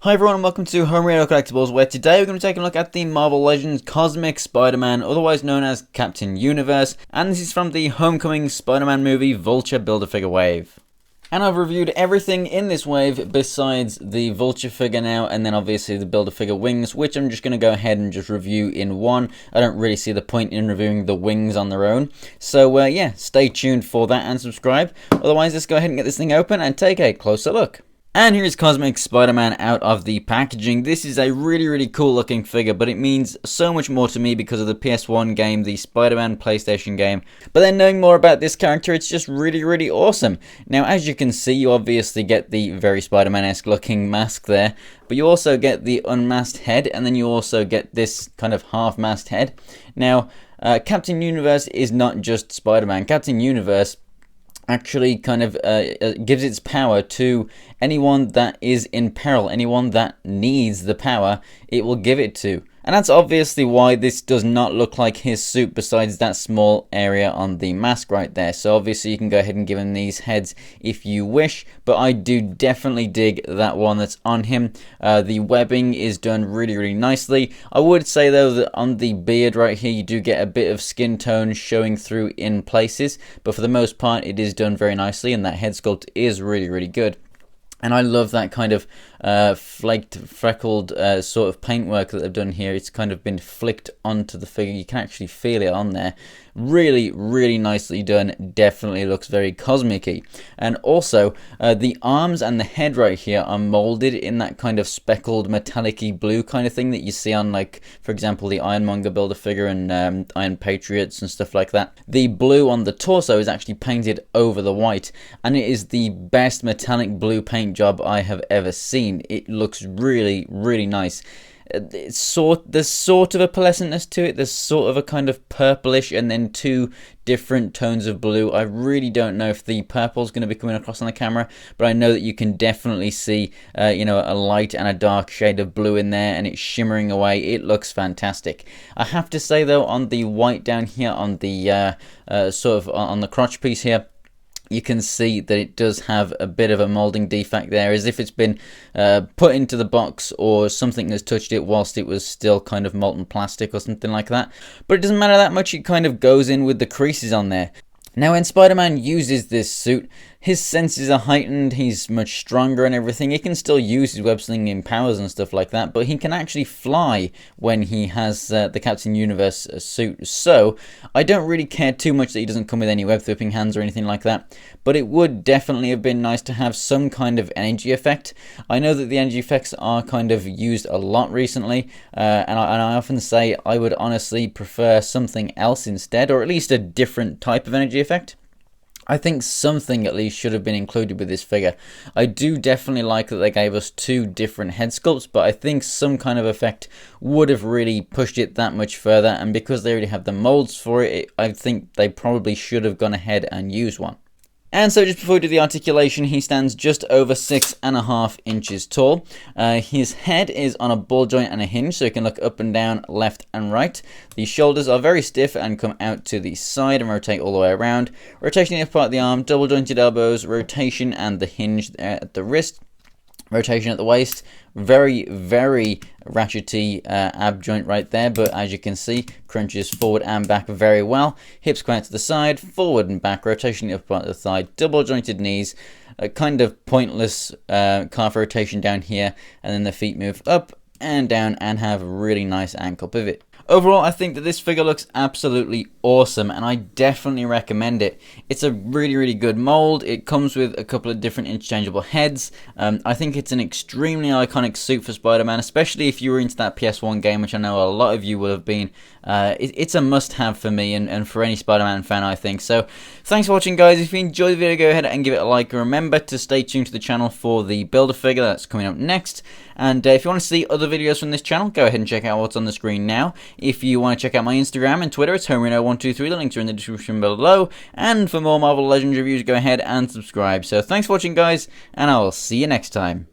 Hi everyone and welcome to Homerino Collectibles, where today we're going to take a look at the Marvel Legends Cosmic Spider-Man, otherwise known as Captain Universe, and this is from the Homecoming Spider-Man movie Vulture Build-A-Figure wave. And I've reviewed everything in this wave besides the Vulture figure now, and then obviously the Build-A-Figure wings, which I'm just going to go ahead and just review in one. I don't really see the point in reviewing the wings on their own. So yeah, stay tuned for that and subscribe. Otherwise, let's go ahead and get this thing open and take a closer look. And here's Cosmic Spider-Man out of the packaging. This is a really cool looking figure, but it means so much more to me because of the PS1 game, the Spider-Man PlayStation game. But then knowing more about this character, it's just really awesome. Now, as you can see, you obviously get the very Spider-Man-esque looking mask there, but you also get the unmasked head, and then you also get this kind of half-masked head. Now, Captain Universe is not just Spider-Man. Captain Universe actually kind of gives its power to anyone that is in peril, anyone that needs the power, it will give it to. And that's obviously why this does not look like his suit besides that small area on the mask right there. So obviously you can go ahead and give him these heads if you wish, but I do definitely dig that one that's on him. The webbing is done really nicely. I would say though that on the beard right here you do get a bit of skin tone showing through in places, but for the most part it is done very nicely, and that head sculpt is really good. And I love that kind of flaked, freckled sort of paintwork that they've done here. It's kind of been flicked onto the figure. You can actually feel it on there. Really nicely done. Definitely looks very cosmic-y. And also, the arms and the head right here are molded in that kind of speckled, metallic-y blue kind of thing that you see on, like, for example, the Ironmonger Build-A-Figure and Iron Patriots and stuff like that. The blue on the torso is actually painted over the white, and it is the best metallic blue paint job I have ever seen. It looks really nice. There's sort of a pearlescentness to it. There's sort of a kind of purplish and then two different tones of blue. I really don't know if the purple is going to be coming across on the camera, but I know that you can definitely see you know, a light and a dark shade of blue in there, and it's shimmering away. It looks fantastic. I have to say though, on the white down here on the sort of on the crotch piece here, you can see that it does have a bit of a molding defect there, as if it's been put into the box or something has touched it whilst it was still kind of molten plastic or something like that. But it doesn't matter that much, it kind of goes in with the creases on there. Now, when Spider-Man uses this suit, his senses are heightened, he's much stronger and everything. He can still use his web-slinging powers and stuff like that, but he can actually fly when he has the Captain Universe suit. So, I don't really care too much that he doesn't come with any web-whipping hands or anything like that, but it would definitely have been nice to have some kind of energy effect. I know that the energy effects are kind of used a lot recently, and I often say I would honestly prefer something else instead, or at least a different type of energy effect. I think something at least should have been included with this figure. I do definitely like that they gave us two different head sculpts, but I think some kind of effect would have really pushed it that much further, and because they already have the molds for it, I think they probably should have gone ahead and used one. And so just before we do the articulation, he stands just over 6.5 inches tall. His head is on a ball joint and a hinge, so he can look up and down, left and right. The shoulders are very stiff and come out to the side and rotate all the way around. Rotation in the upper part of the arm, double jointed elbows, rotation and the hinge at the wrist. Rotation at the waist, very ratchety ab joint right there, but as you can see, crunches forward and back very well. Hips come out to the side, forward and back, rotation in the upper part of the thigh, double jointed knees, a kind of pointless calf rotation down here, and then the feet move up and down and have a really nice ankle pivot. Overall, I think that this figure looks absolutely awesome, and I definitely recommend it. It's a really good mold. It comes with a couple of different interchangeable heads. I think it's an extremely iconic suit for Spider-Man, especially if you were into that PS1 game, which I know a lot of you will have been. It's a must-have for me and for any Spider-Man fan, I think. So, thanks for watching, guys. If you enjoyed the video, go ahead and give it a like. Remember to stay tuned to the channel for the Build-A-Figure that's coming up next. And if you want to see other videos from this channel, go ahead and check out what's on the screen now. If you want to check out my Instagram and Twitter, it's Homerino123. The links are in the description below. And for more Marvel Legends reviews, go ahead and subscribe. So thanks for watching, guys, and I will see you next time.